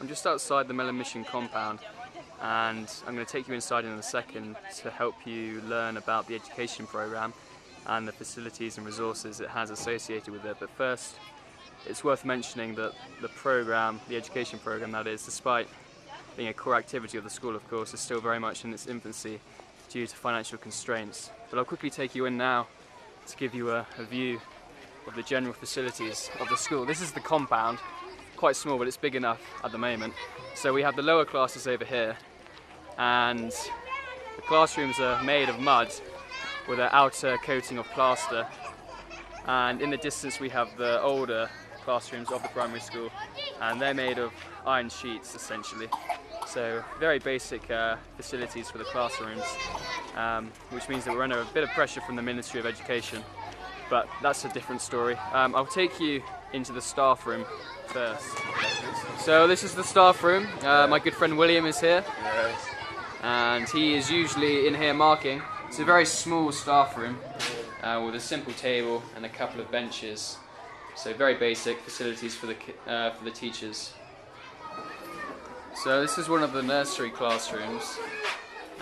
I'm just outside the Melon mission compound, and I'm going to take you inside in a second to help you learn about the education program and the facilities and resources it has associated with it. But first, it's worth mentioning that the program, the education program that is, despite being a core activity of the school of course, is still very much in its infancy due to financial constraints. But I'll quickly take you in now to give you a view of the general facilities of the school. This is the compound, quite small but it's big enough at the moment. So we have the lower classes over here, and the classrooms are made of mud with an outer coating of plaster, and in the distance we have the older classrooms of the primary school, and they're made of iron sheets essentially. So very basic facilities for the classrooms, which means that we're under a bit of pressure from the Ministry of Education, but that's a different story. I'll take you into the staff room first. So this is the staff room. My good friend William is here, and he is usually in here marking. It's a very small staff room with a simple table and a couple of benches. So very basic facilities for the teachers. So this is one of the nursery classrooms.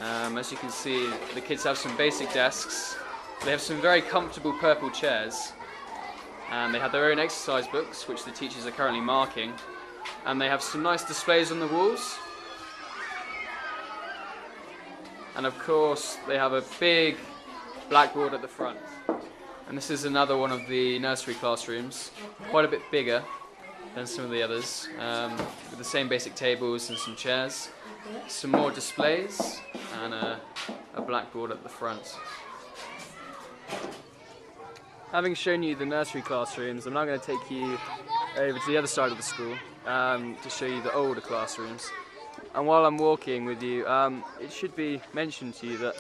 As you can see, the kids have some basic desks. They have some very comfortable purple chairs, and they have their own exercise books which the teachers are currently marking, and they have some nice displays on the walls. And of course they have a big blackboard at the front. And this is another one of the nursery classrooms, quite a bit bigger than some of the others, with the same basic tables and some chairs, some more displays, and a blackboard at the front. Having shown you the nursery classrooms, I'm now going to take you over to the other side of the school to show you the older classrooms. And while I'm walking with you, it should be mentioned to you that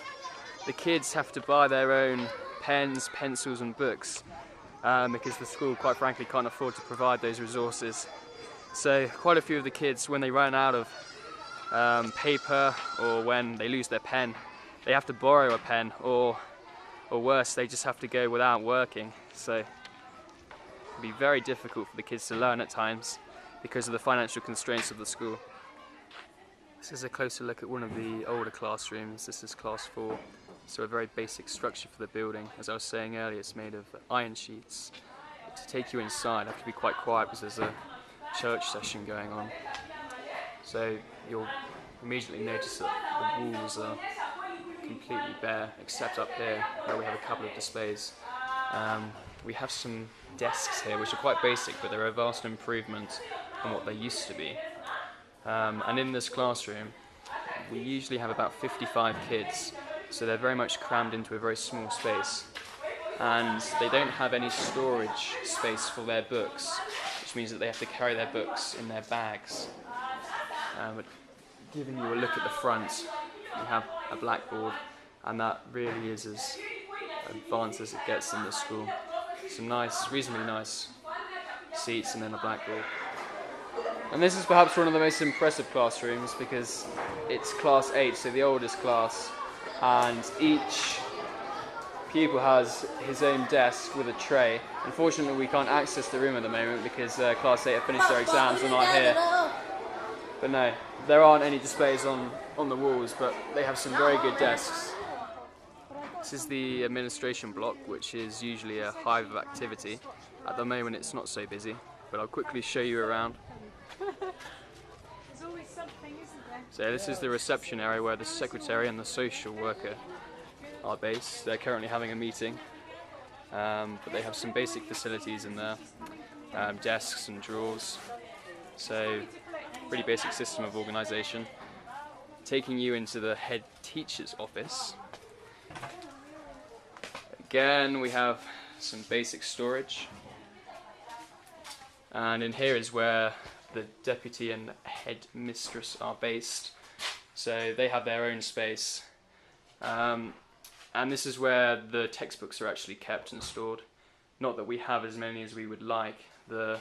the kids have to buy their own pens, pencils and books because the school quite frankly can't afford to provide those resources. So quite a few of the kids, when they run out of paper or when they lose their pen, they have to borrow a pen, or worse, they just have to go without working. So it can be very difficult for the kids to learn at times because of the financial constraints of the school. This is a closer look at one of the older classrooms. This is class 4, so a very basic structure for the building. As I was saying earlier, it's made of iron sheets. But to take you inside, I have to be quite quiet because there's a church session going on. So you'll immediately notice that the walls are completely bare, except up here where we have a couple of displays. We have some desks here which are quite basic, but they're a vast improvement on what they used to be. And in this classroom we usually have about 55 kids, so they're very much crammed into a very small space, and they don't have any storage space for their books, which means that they have to carry their books in their bags. But giving you a look at the front, we have a blackboard, and that really is as advanced as it gets in this school. Some nice, reasonably nice seats and then a blackboard. And this is perhaps one of the most impressive classrooms because it's class 8, so the oldest class, and each pupil has his own desk with a tray. Unfortunately we can't access the room at the moment because class 8 have finished their exams and aren't here. But no, there aren't any displays on the walls, but they have some very good desks. This is the administration block, which is usually a hive of activity. At the moment it's not so busy, but I'll quickly show you around. There's always something, isn't there? So this is the reception area where the secretary and the social worker are based. They're currently having a meeting, but they have some basic facilities in there, desks and drawers. So pretty basic system of organisation. Taking you into the head teacher's office. Again, we have some basic storage, and in here is where the deputy and head mistress are based, so they have their own space, and this is where the textbooks are actually kept and stored. Not that we have as many as we would like. The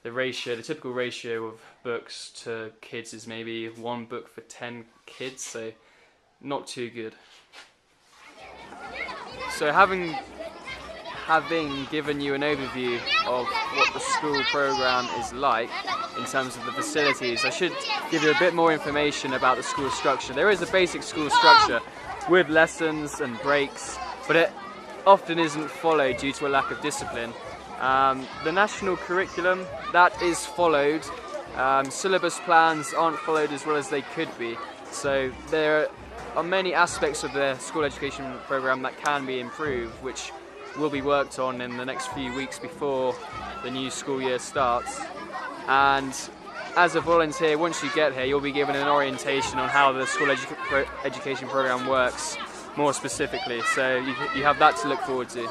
typical ratio of books to kids is maybe 1 book for 10 kids, so not too good. So having having given you an overview of what the school program is like in terms of the facilities, I should give you a bit more information about the school structure. There is a basic school structure with lessons and breaks, but it often isn't followed due to a lack of discipline. The national curriculum, that is followed. Syllabus plans aren't followed as well as they could be. So there are many aspects of the school education program that can be improved, which will be worked on in the next few weeks before the new school year starts. And as a volunteer, once you get here, you'll be given an orientation on how the school education program works more specifically. So you have that to look forward to.